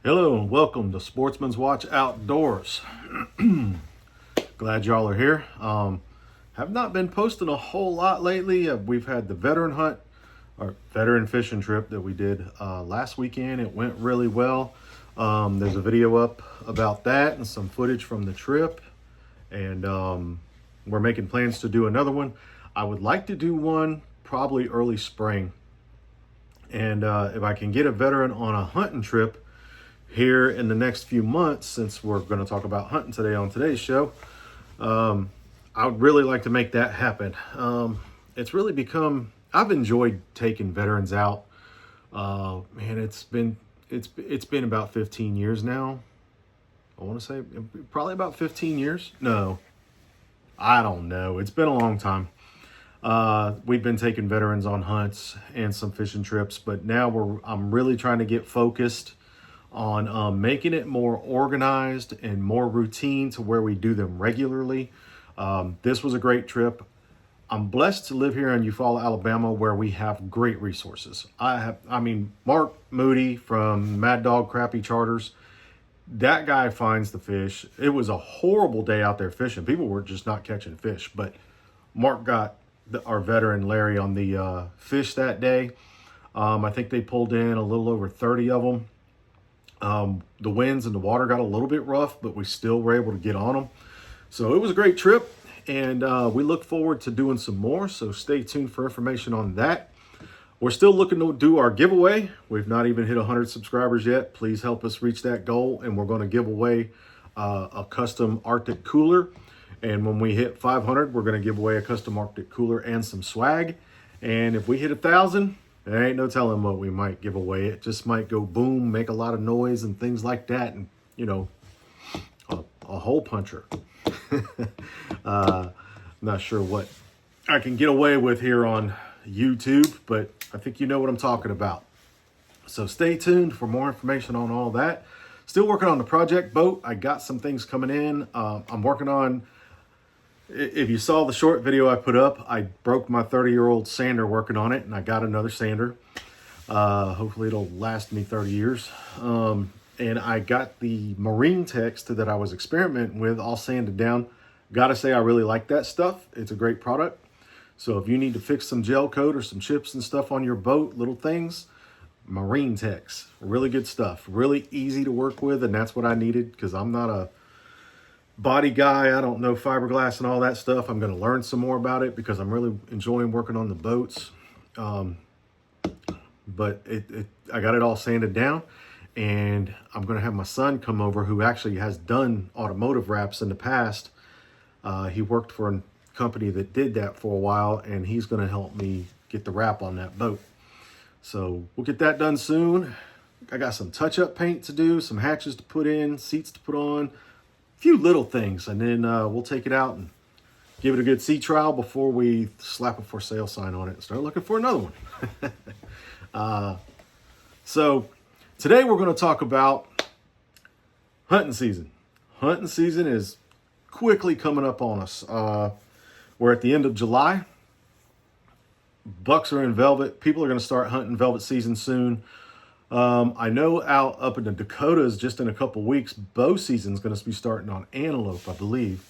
Hello and welcome to Sportsman's Watch Outdoors. Glad y'all are here. Have not been posting a whole lot lately. We've had the veteran hunt, or veteran fishing trip that we did last weekend. It went really well. There's a video up about that and some footage from the trip. And we're making plans to do another one. I would like to do one probably early spring. And if I can get a veteran on a hunting trip here in the next few months, since we're going to talk about hunting today on today's show, I would really like to make that happen. It's really become, I've enjoyed taking veterans out. Man, it's been about 15 years now. I want to say probably about 15 years. No, I don't know. It's been a long time. We've been taking veterans on hunts and some fishing trips, but now I'm really trying to get focused on making it more organized and more routine to where we do them regularly. This was a great trip. I'm blessed to live here in Eufaula, Alabama, where we have great resources. Mark Moody from Mad Dog Crappie Charters, that guy finds the fish. It was a horrible day out there fishing. People were just not catching fish, but Mark got our veteran Larry on the fish that day. I think they pulled in a little over 30 of them. The winds and the water got a little bit rough, but we still were able to get on them. So it was a great trip, and we look forward to doing some more. So stay tuned for information on that. We're still looking to do our giveaway. We've not even hit 100 subscribers yet. Please help us reach that goal, and we're going to give away a custom Arctic cooler. And when we hit 500, we're going to give away a custom Arctic cooler and some swag. And if we hit 1,000, there ain't no telling what we might give away. It just might go boom, make a lot of noise and things like that. And, a hole puncher. Not sure what I can get away with here on YouTube, but I think you know what I'm talking about. So stay tuned for more information on all that. Still working on the project boat. I got some things coming in. I'm working on, if you saw the short video I put up, I broke my 30-year-old sander working on it, and I got another sander. Hopefully it'll last me 30 years. And I got the Marine Text that I was experimenting with all sanded down. Gotta say, I really like that stuff. It's a great product. So if you need to fix some gel coat or some chips and stuff on your boat, little things, Marine Text, really good stuff. Really easy to work with, and that's what I needed because I'm not a body guy. I don't know fiberglass and all that stuff. I'm going to learn some more about it because I'm really enjoying working on the boats. But I got it all sanded down, and I'm going to have my son come over who actually has done automotive wraps in the past. He worked for a company that did that for a while, and he's going to help me get the wrap on that boat. So we'll get that done soon. I got some touch-up paint to do, some hatches to put in, seats to put on, a few little things, and then we'll take it out and give it a good sea trial before we slap a for sale sign on it and start looking for another one. So today we're going to talk about hunting season. Hunting season is quickly coming up on us. We're at the end of July. Bucks are in velvet. People are going to start hunting velvet season soon. I know out up in the Dakotas, just in a couple weeks, bow season is going to be starting on antelope, I believe.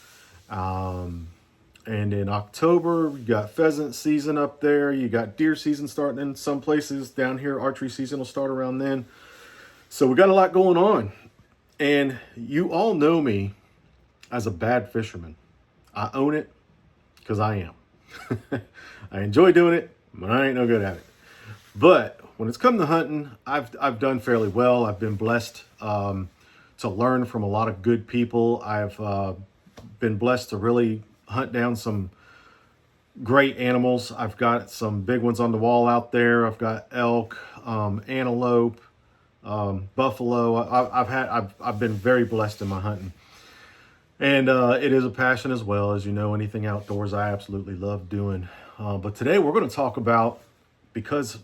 And in October, you got pheasant season up there. You got deer season starting in some places. Down here, archery season will start around then. So we got a lot going on. And you all know me as a bad fisherman. I own it because I am. I enjoy doing it, but I ain't no good at it. But when it's come to hunting, I've done fairly well. I've been blessed to learn from a lot of good people. I've been blessed to really hunt down some great animals. I've got some big ones on the wall out there. I've got elk, antelope, buffalo. I've been very blessed in my hunting. And it is a passion as well. As you know, anything outdoors I absolutely love doing. But today we're going to talk about, because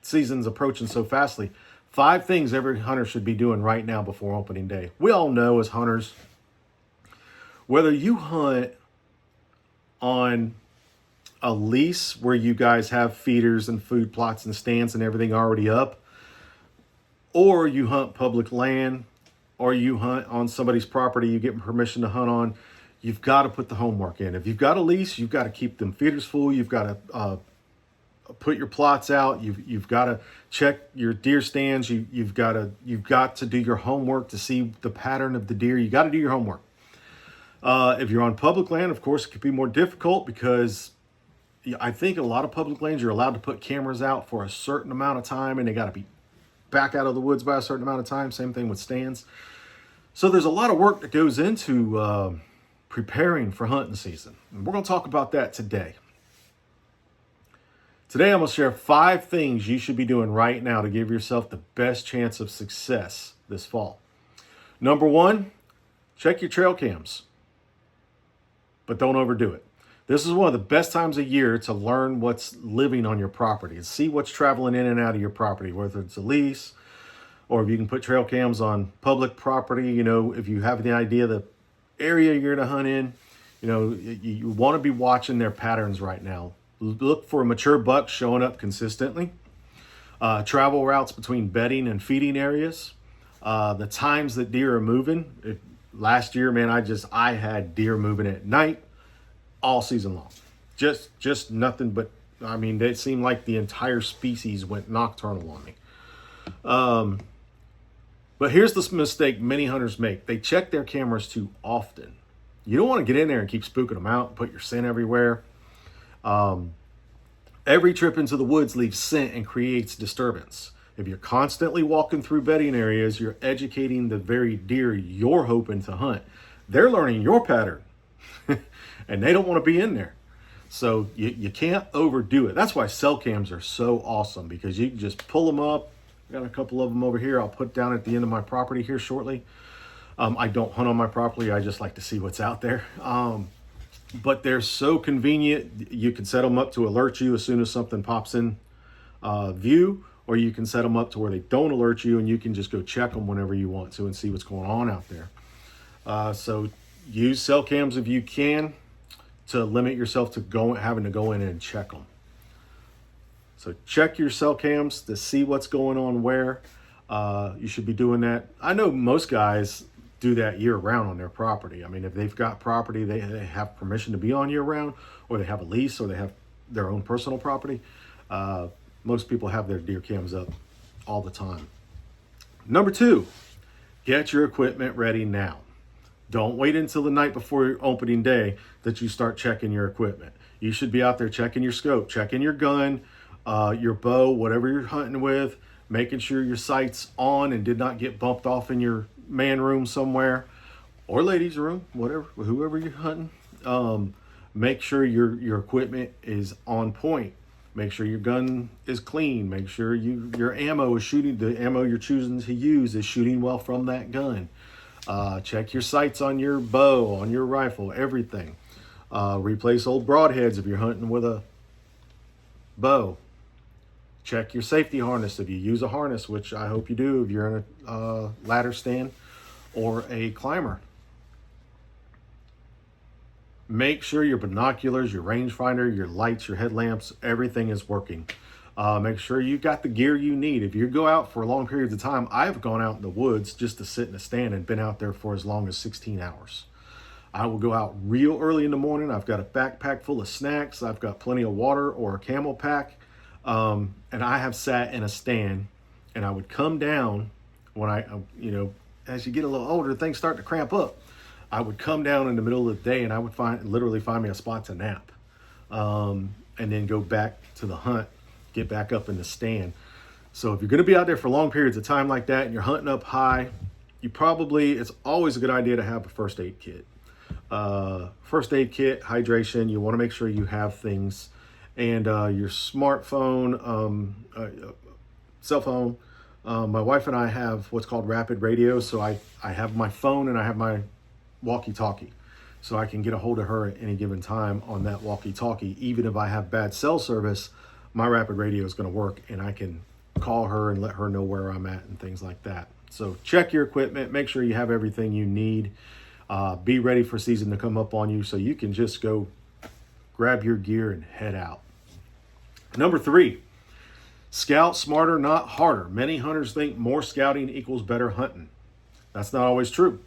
season's approaching so fastly, 5 things every hunter should be doing right now before opening day. We all know as hunters, whether you hunt on a lease where you guys have feeders and food plots and stands and everything already up, or you hunt public land, or you hunt on somebody's property you get permission to hunt on, you've got to put the homework in. If you've got a lease, you've got to keep them feeders full. You've got to put your plots out. You've got to check your deer stands. You've got to do your homework to see the pattern of the deer. You got to do your homework. If you're on public land, of course, it could be more difficult because I think a lot of public lands you're allowed to put cameras out for a certain amount of time, and they got to be back out of the woods by a certain amount of time. Same thing with stands. So there's a lot of work that goes into preparing for hunting season. And we're going to talk about that today. Today I'm going to share 5 things you should be doing right now to give yourself the best chance of success this fall. Number 1, check your trail cams, but don't overdo it. This is one of the best times of year to learn what's living on your property and see what's traveling in and out of your property, whether it's a lease or if you can put trail cams on public property. You know, if you have the idea the area you're going to hunt in, you know, you want to be watching their patterns right now. Look for mature bucks showing up consistently. Travel routes between bedding and feeding areas. The times that deer are moving. Last year, man, I had deer moving at night all season long. Just nothing but, I mean, it seemed like the entire species went nocturnal on me. But here's this mistake many hunters make. They check their cameras too often. You don't want to get in there and keep spooking them out and put your scent everywhere. Every trip into the woods leaves scent and creates disturbance. If you're constantly walking through bedding areas, you're educating the very deer you're hoping to hunt. They're learning your pattern and they don't want to be in there. So you can't overdo it. That's why cell cams are so awesome, because you can just pull them up. I got a couple of them over here. I'll put down at the end of my property here shortly. I don't hunt on my property. I just like to see what's out there. But they're so convenient. You can set them up to alert you as soon as something pops in view, or you can set them up to where they don't alert you and you can just go check them whenever you want to and see what's going on out there. So use cell cams if you can to limit yourself to having to go in and check them. So check your cell cams to see what's going on where. You should be doing that. I know most guys do that year round on their property. I mean, if they've got property, they have permission to be on year round, or they have a lease, or they have their own personal property. Most people have their deer cams up all the time. Number 2, get your equipment ready now. Don't wait until the night before your opening day that you start checking your equipment. You should be out there checking your scope, checking your gun, your bow, whatever you're hunting with, making sure your sight's on and did not get bumped off in your man room somewhere, or ladies room, whoever you're hunting. Make sure your equipment is on point. Make sure your gun is clean. Make sure your ammo is shooting. The ammo you're choosing to use is shooting well from that gun. Check your sights on your bow, on your rifle, everything. Replace old broadheads if you're hunting with a bow. Check your safety harness if you use a harness, which I hope you do if you're in a ladder stand or a climber. Make sure your binoculars, your rangefinder, your lights, your headlamps, everything is working. Make sure you got the gear you need. If you go out for long periods of time, I've gone out in the woods just to sit in a stand and been out there for as long as 16 hours. I will go out real early in the morning. I've got a backpack full of snacks. I've got plenty of water or a camel pack. And I have sat in a stand, and I would come down when as you get a little older, things start to cramp up. I would come down in the middle of the day and I would literally find me a spot to nap, and then go back to the hunt, get back up in the stand. So if you're going to be out there for long periods of time like that and you're hunting up high, it's always a good idea to have a first aid kit. First aid kit, hydration, you want to make sure you have things, and your smartphone, cell phone. My wife and I have what's called rapid radio. So I have my phone and I have my walkie-talkie. So I can get a hold of her at any given time on that walkie-talkie. Even if I have bad cell service, my rapid radio is going to work and I can call her and let her know where I'm at and things like that. So check your equipment, make sure you have everything you need. Be ready for season to come up on you so you can just go grab your gear and head out. Number 3, Scout smarter, not harder. Many hunters think more scouting equals better hunting. That's not always true.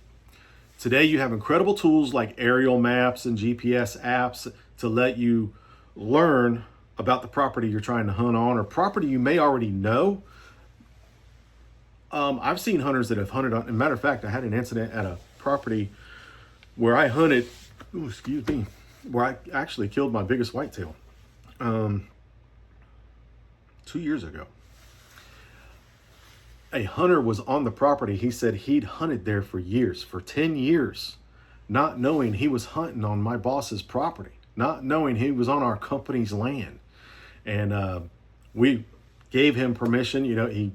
Today, you have incredible tools like aerial maps and GPS apps to let you learn about the property you're trying to hunt on, or property you may already know. I've seen hunters that have hunted on. As a matter of fact, I had an incident at a property where I hunted, where I actually killed my biggest whitetail 2 years ago. A hunter was on the property. He said he'd hunted there for years, for 10 years, not knowing he was hunting on my boss's property, not knowing he was on our company's land. And we gave him permission.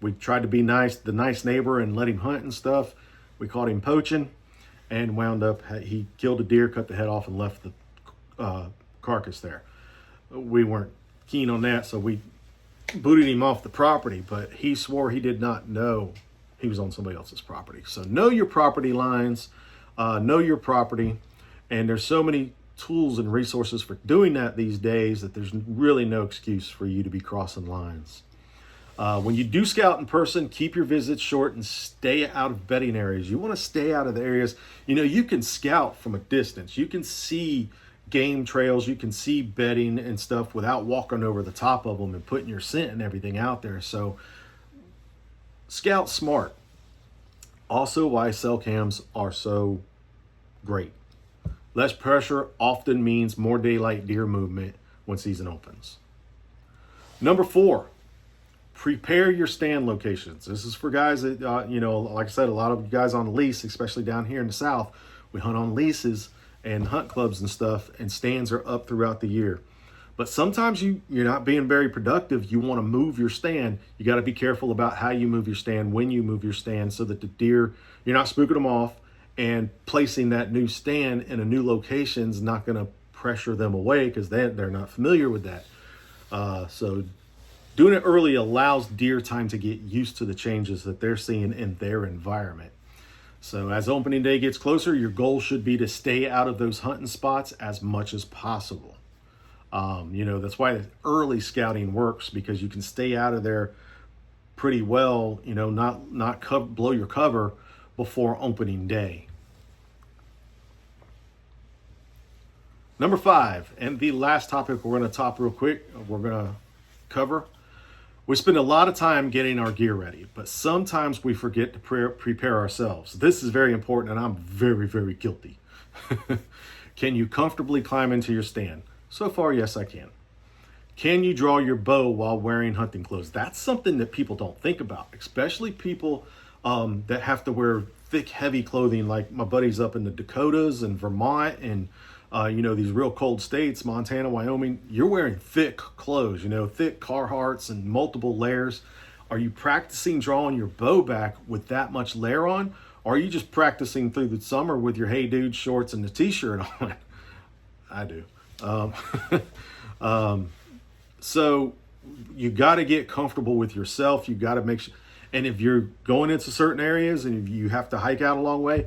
We tried to be nice, the nice neighbor, and let him hunt and stuff. We caught him poaching and wound up, he killed a deer, cut the head off, and left the carcass there. We weren't keen on that, so we booted him off the property, but he swore he did not know he was on somebody else's property. So know your property lines, know your property, and there's so many tools and resources for doing that these days that there's really no excuse for you to be crossing lines. When you do scout in person, keep your visits short and stay out of bedding areas. You want to stay out of the areas, you can scout from a distance. You can see game trails, you can see bedding and stuff without walking over the top of them and putting your scent and everything out there. So scout smart. Also, why cell cams are so great. Less pressure often means more daylight deer movement when season opens. Number 4, prepare your stand locations. This is for guys that, like I said, a lot of you guys on lease, especially down here in the South, we hunt on leases and hunt clubs and stuff, and stands are up throughout the year. But sometimes you're not being very productive. You want to move your stand. You got to be careful about how you move your stand, when you move your stand, so that the deer, you're not spooking them off, and placing that new stand in a new location is not going to pressure them away because they're not familiar with that. So doing it early allows deer time to get used to the changes that they're seeing in their environment. So as opening day gets closer, your goal should be to stay out of those hunting spots as much as possible. That's why the early scouting works, because you can stay out of there pretty well, not blow your cover before opening day. Number 5, and the last topic we're going to cover. We spend a lot of time getting our gear ready, but sometimes we forget to prepare ourselves. This is very important, and I'm very, very guilty. Can you comfortably climb into your stand? So far, yes, I can. Can you draw your bow while wearing hunting clothes? That's something that people don't think about, especially people that have to wear thick, heavy clothing, like my buddies up in the Dakotas and Vermont and these real cold states, Montana, Wyoming. You're wearing thick clothes, thick Carhartts and multiple layers. Are you practicing drawing your bow back with that much layer on? Or are you just practicing through the summer with your Hey Dude shorts and the t-shirt on? I do. So you got to get comfortable with yourself. You got to make sure, and if you're going into certain areas and if you have to hike out a long way,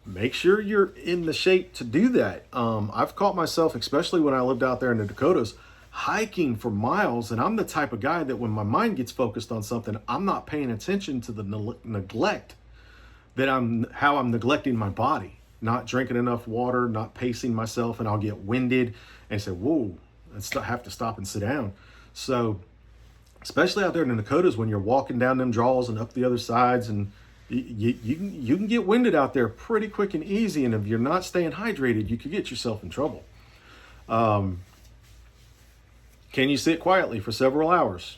make sure you're in the shape to do that. I've caught myself, especially when I lived out there in the Dakotas, hiking for miles. And I'm the type of guy that when my mind gets focused on something, I'm not paying attention to the neglect how I'm neglecting my body, not drinking enough water, not pacing myself, and I'll get winded and say, whoa, I have to stop and sit down. So especially out there in the Dakotas, when you're walking down them draws and up the other sides, and you can get winded out there pretty quick and easy. And if you're not staying hydrated, you could get yourself in trouble. Can you sit quietly for several hours?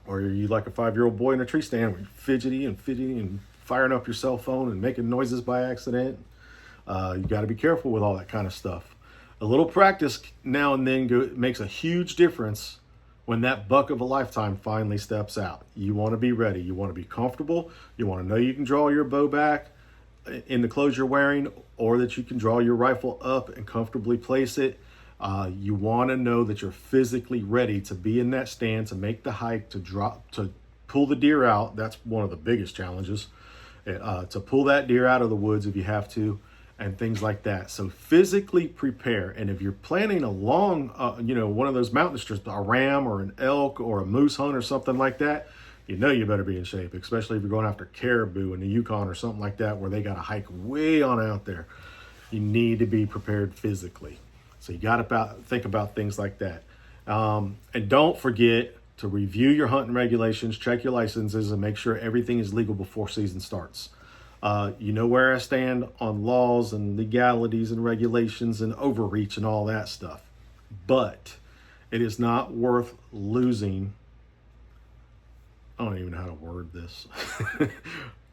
Or are you like a 5-year-old boy in a tree stand, where you're fidgety and firing up your cell phone and making noises by accident? You got to be careful with all that kind of stuff. A little practice now and then makes a huge difference when that buck of a lifetime finally steps out. You want to be ready. You want to be comfortable. You want to know you can draw your bow back in the clothes you're wearing, or that you can draw your rifle up and comfortably place it. You want to know that you're physically ready to be in that stand, to make the hike, to pull the deer out. That's one of the biggest challenges, to pull that deer out of the woods if you have to. and things like that. So physically prepare. And if you're planning a long, one of those mountain trips, a ram or an elk or a moose hunt or something like that, you better be in shape, especially if you're going after caribou in the Yukon or something like that, where they got to hike way on out there. You need to be prepared physically. So you got to think about things like that. And don't forget to review your hunting regulations, check your licenses, and make sure everything is legal before season starts. You know where I stand on laws and legalities and regulations and overreach and all that stuff. But it is not worth losing. I don't even know how to word this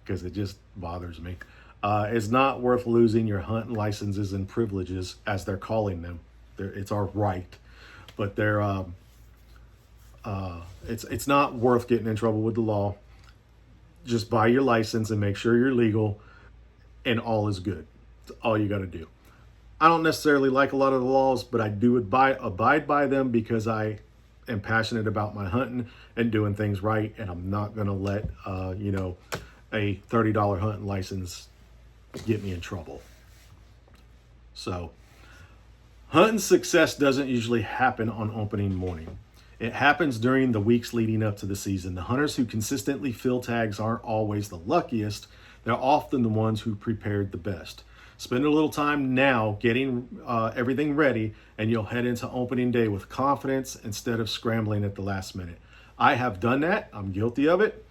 because it just bothers me. It's not worth losing your hunting licenses and privileges, as they're calling them. It's our right, but it's not worth getting in trouble with the law. Just buy your license and make sure you're legal, and all is good. That's all you got to do. I don't necessarily like a lot of the laws, but I do abide by them because I am passionate about my hunting and doing things right, and I'm not going to let a $30 hunting license get me in trouble. So hunting success doesn't usually happen on opening morning. It happens during the weeks leading up to the season. The hunters who consistently fill tags aren't always the luckiest. They're often the ones who prepared the best. Spend a little time now getting everything ready, and you'll head into opening day with confidence instead of scrambling at the last minute. I have done that. I'm guilty of it.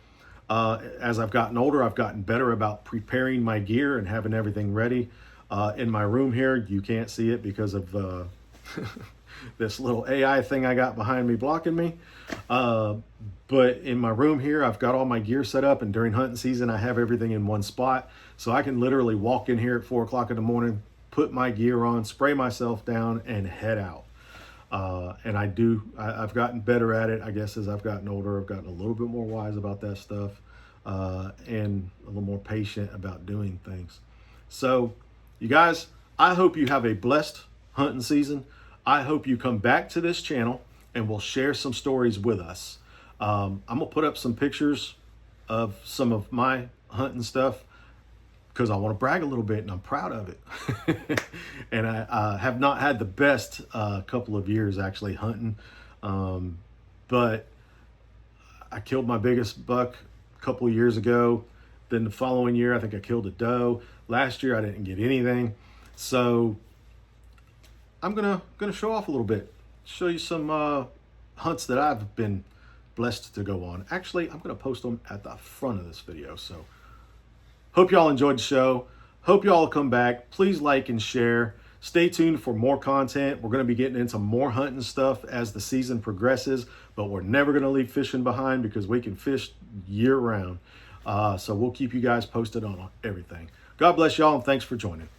As I've gotten older, I've gotten better about preparing my gear and having everything ready. In my room here, you can't see it because of this little AI thing I got behind me blocking me. But in my room here, I've got all my gear set up, and during hunting season, I have everything in one spot. So I can literally walk in here at 4 o'clock in the morning, put my gear on, spray myself down, and head out. And I've gotten better at it. I guess as I've gotten older, I've gotten a little bit more wise about that stuff, and a little more patient about doing things. So you guys, I hope you have a blessed hunting season. I hope you come back to this channel and we'll share some stories with us. I'm gonna put up some pictures of some of my hunting stuff because I want to brag a little bit, and I'm proud of it. And I have not had the best couple of years actually hunting, but I killed my biggest buck a couple of years ago. Then the following year, I think I killed a doe. Last year, I didn't get anything. So I'm gonna show off a little bit, show you some hunts that I've been blessed to go on. Actually, I'm gonna post them at the front of this video. So hope y'all enjoyed the show. Hope y'all come back. Please like and share. Stay tuned for more content. We're gonna be getting into more hunting stuff as the season progresses, but we're never gonna leave fishing behind because we can fish year round. So we'll keep you guys posted on everything. God bless y'all, and thanks for joining.